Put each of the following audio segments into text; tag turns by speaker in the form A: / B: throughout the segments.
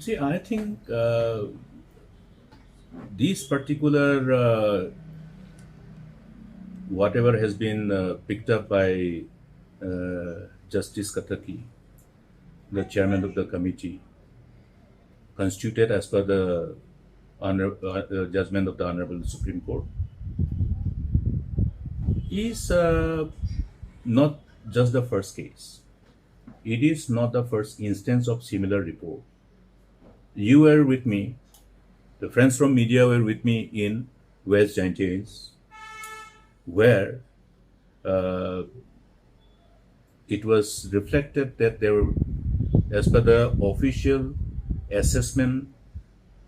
A: See, I think these particular whatever has been picked up by Justice Kataki, the chairman of the committee, constituted as per the judgment of the Honorable Supreme Court, is not just the first case. It is not the first instance of similar report. You were with me, the friends from media were with me in West Giants, where uh, it was reflected that there were, as per the official assessment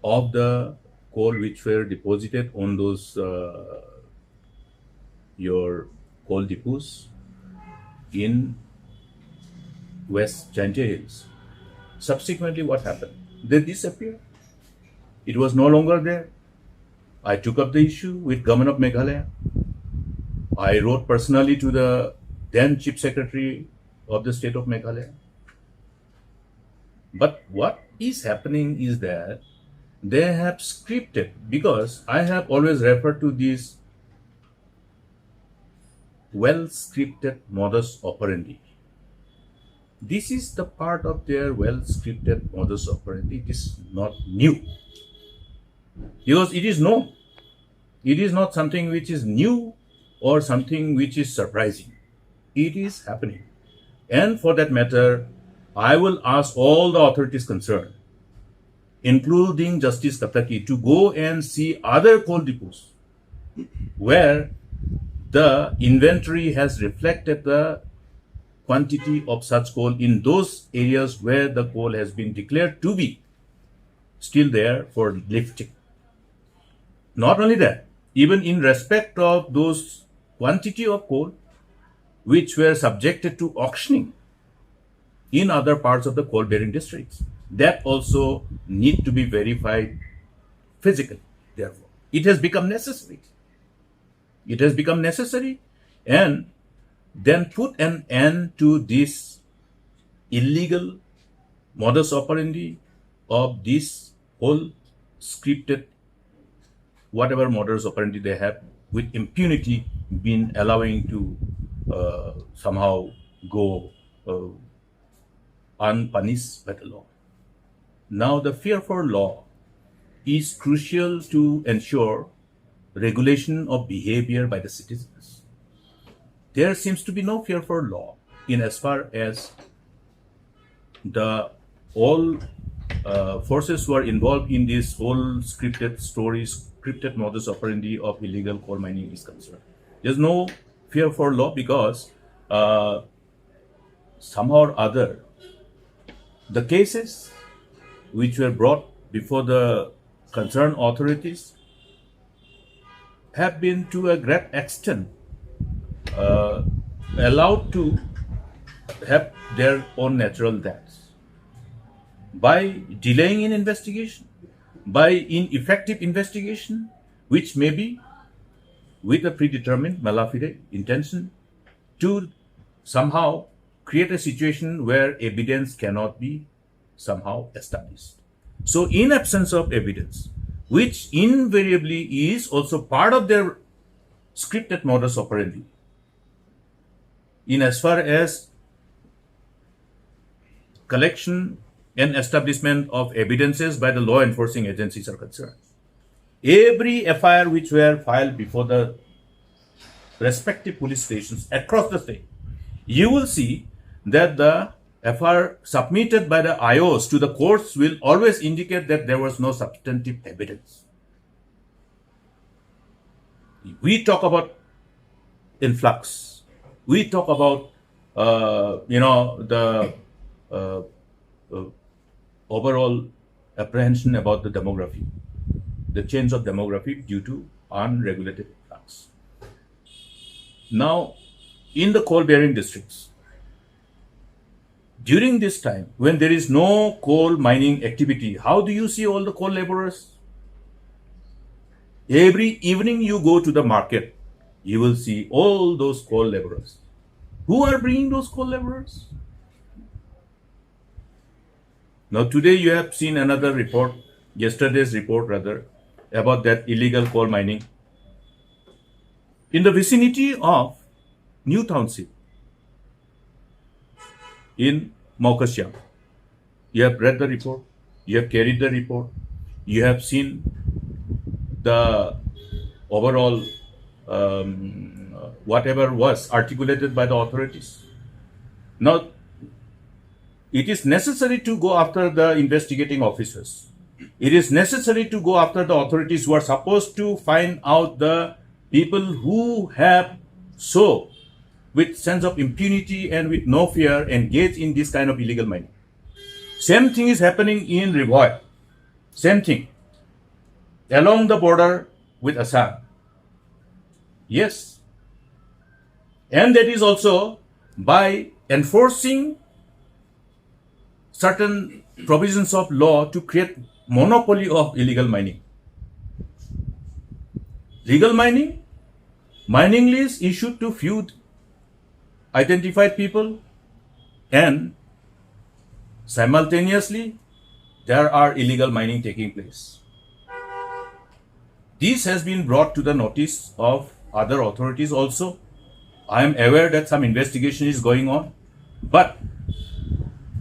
A: of the coal which were deposited on those your coal depots in West Janjay Hills. Subsequently, what happened? They disappeared. It was no longer there. I took up the issue with Government of Meghalaya. I wrote personally to the then Chief Secretary of the state of Meghalaya. But what is happening is that they have scripted, because I have always referred to this well scripted modus operandi. This is the part of their well scripted modus operandi. It is not new because it is known. It is not something which is new or something which is surprising. It is happening. And for that matter, I will ask all the authorities concerned, including Justice Kataki, to go and see other coal depots where the inventory has reflected the quantity of such coal in those areas where the coal has been declared to be still there for lifting. Not only that, even in respect of those quantity of coal which were subjected to auctioning in other parts of the coal bearing districts, that also need to be verified physically. Therefore, it has become necessary. It has become necessary, and then put an end to this illegal modus operandi of this whole scripted whatever modus operandi they have with impunity been allowing to somehow go unpunished by the law. Now, the fear for law is crucial to ensure regulation of behavior by the citizens. There seems to be no fear for law in as far as the all forces who are involved in this whole scripted stories, scripted modus operandi of illegal coal mining is concerned. There's no fear for law because somehow or other, the cases which were brought before the concerned authorities have been to a great extent allowed to have their own natural deaths by delaying in investigation, by ineffective investigation, which may be with a predetermined malafide intention to somehow create a situation where evidence cannot be somehow established. So, in absence of evidence, which invariably is also part of their scripted modus operandi, in as far as collection and establishment of evidences by the law enforcing agencies are concerned, every FIR which were filed before the respective police stations across the state, you will see that the FIR submitted by the IOs to the courts will always indicate that there was no substantive evidence. We talk about influx. We talk about the overall apprehension about the demography, the change of demography due to unregulated influx. Now, in the coal bearing districts, during this time when there is no coal mining activity, how do you see all the coal laborers? Every evening you go to the market, you will see all those coal laborers. Who are bringing those coal laborers? Now, today you have seen another report, yesterday's report rather, about that illegal coal mining in the vicinity of New Township in Mukul. You have read the report, you have carried the report, you have seen the overall whatever was articulated by the authorities. Now, it is necessary to go after the investigating officers. It is necessary to go after the authorities who are supposed to find out the people who have so, with sense of impunity and with no fear, engaged in this kind of illegal mining. Same thing is happening in Rivoy. Same thing. Along the border with Assam. Yes. And that is also by enforcing certain provisions of law to create monopoly of illegal mining. Legal mining, mining lease issued to few identified people, and simultaneously there are illegal mining taking place. This has been brought to the notice of other authorities also. I am aware that some investigation is going on, but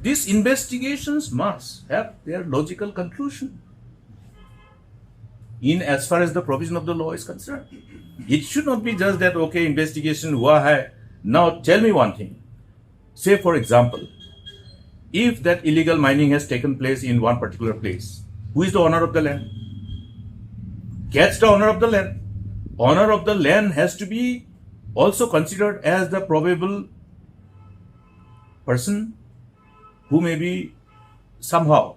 A: these investigations must have their logical conclusion in as far as the provision of the law is concerned. It should not be just that, okay, investigation hua hai. Now tell me one thing. Say, for example, if that illegal mining has taken place in one particular place, who is the owner of the land? Catch the owner of the land. Owner of the land has to be also considered as the probable person who may be somehow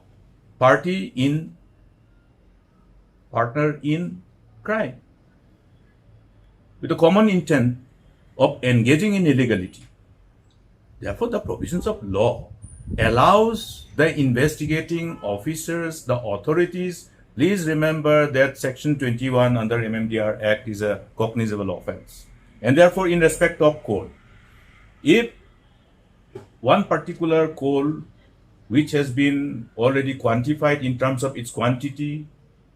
A: partner in crime with a common intent of engaging in illegality. Therefore, the provisions of law allows the investigating officers, the authorities. Please remember that Section 21 under MMDR Act is a cognizable offense. And therefore, in respect of coal, if one particular coal which has been already quantified in terms of its quantity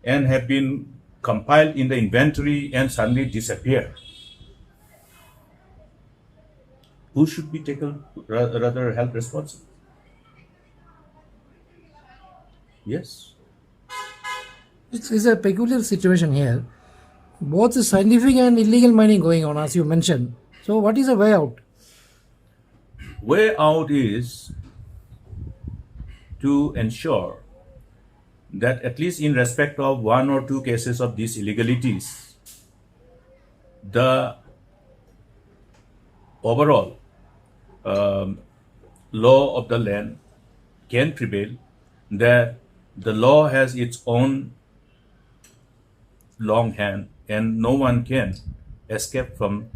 A: and have been compiled in the inventory and suddenly disappear, who should be taken, rather held responsible? Yes.
B: It's a peculiar situation here. Both the scientific and illegal mining going on, as you mentioned. So, what is the way out?
A: Way out is to ensure that at least in respect of one or two cases of these illegalities, the overall law of the land can prevail, that the law has its own long hand and no one can escape from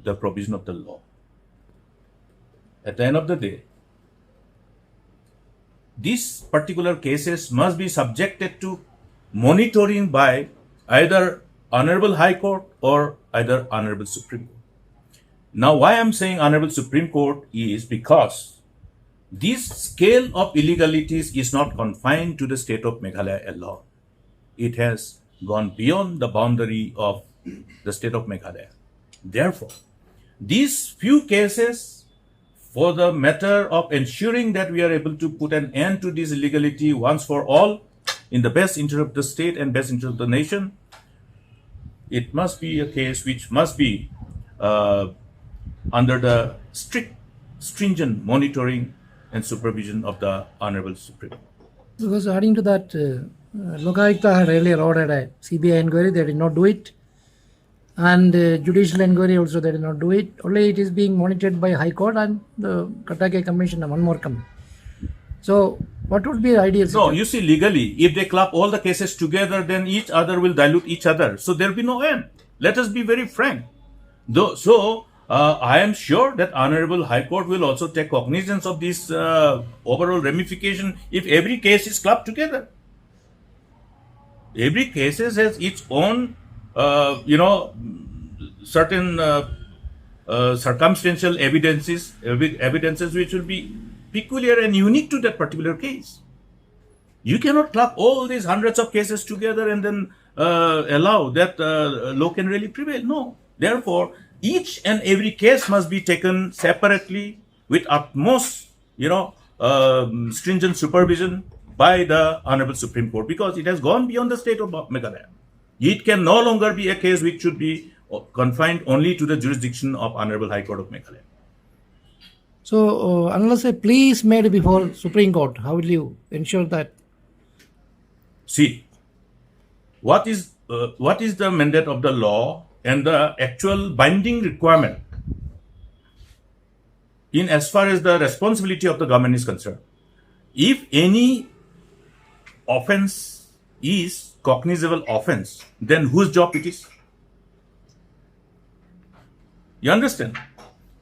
A: the provision of the law. At the end of the day, these particular cases must be subjected to monitoring by either Honorable High Court or either Honorable Supreme Court. Now, why I'm saying Honorable Supreme Court is because this scale of illegalities is not confined to the state of Meghalaya alone. It has gone beyond the boundary of the state of Meghalaya. Therefore, these few cases, for the matter of ensuring that we are able to put an end to this illegality once for all, in the best interest of the state and best interest of the nation, it must be a case which must be under the stringent monitoring and supervision of the Honorable Supreme Court.
B: Because adding to that, Lokayukta had earlier ordered a CBI inquiry, they did not do it. And judicial inquiry also, they did not do it. Only it is being monitored by High Court and the Katake Commission and one more coming. So, what would be the ideal situation?
A: No, you see, legally, if they club all the cases together, then each other will dilute each other. So, there will be no end. Let us be very frank. I am sure that Honorable High Court will also take cognizance of this overall ramification if every case is clubbed together. Every case has its own, certain circumstantial evidences which will be peculiar and unique to that particular case. You cannot club all these hundreds of cases together and then allow that law can really prevail. No. Therefore, each and every case must be taken separately with utmost, stringent supervision by the Honorable Supreme Court, because it has gone beyond the state of Meghalaya. It can no longer be a case which should be confined only to the jurisdiction of Honorable High Court of Meghalaya.
B: So, unless a plea is made before Supreme Court, how will you ensure that?
A: See, what is the mandate of the law and the actual binding requirement in as far as the responsibility of the government is concerned? If any offense is cognizable offense, then whose job it is? You understand?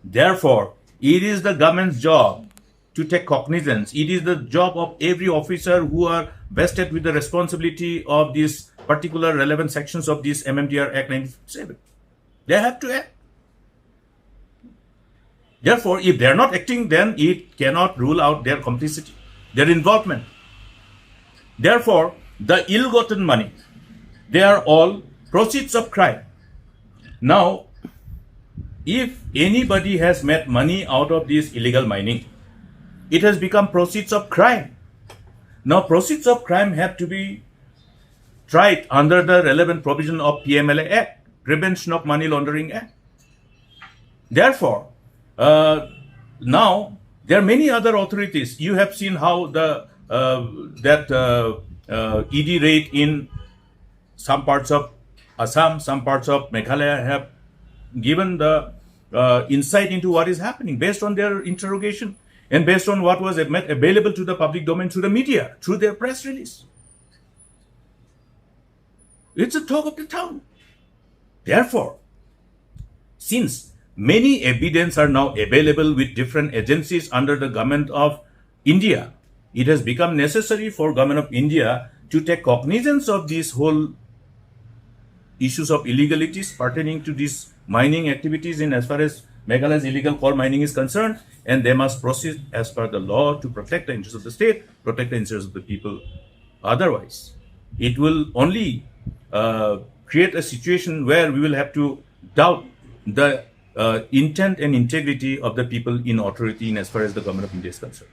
A: Therefore, it is the government's job to take cognizance. It is the job of every officer who are vested with the responsibility of these particular relevant sections of this MMDR Act 1957. They have to act. Therefore, if they are not acting, then it cannot rule out their complicity, their involvement. Therefore, the ill-gotten money, they are all proceeds of crime. Now, if anybody has made money out of this illegal mining, it has become proceeds of crime. Now, proceeds of crime have to be tried under the relevant provision of PMLA Act, Prevention of Money Laundering Act. Therefore, now there are many other authorities. You have seen how the ED raid in some parts of Assam, some parts of Meghalaya have given the insight into what is happening based on their interrogation and based on what was available to the public domain through the media, through their press release. It's a talk of the town. Therefore, since many evidence are now available with different agencies under the government of India, it has become necessary for government of India to take cognizance of these whole issues of illegalities pertaining to these mining activities in as far as Meghalaya's illegal coal mining is concerned, and they must proceed as per the law to protect the interests of the state, protect the interests of the people. Otherwise, it will only create a situation where we will have to doubt the intent and integrity of the people in authority in as far as the government of India is concerned.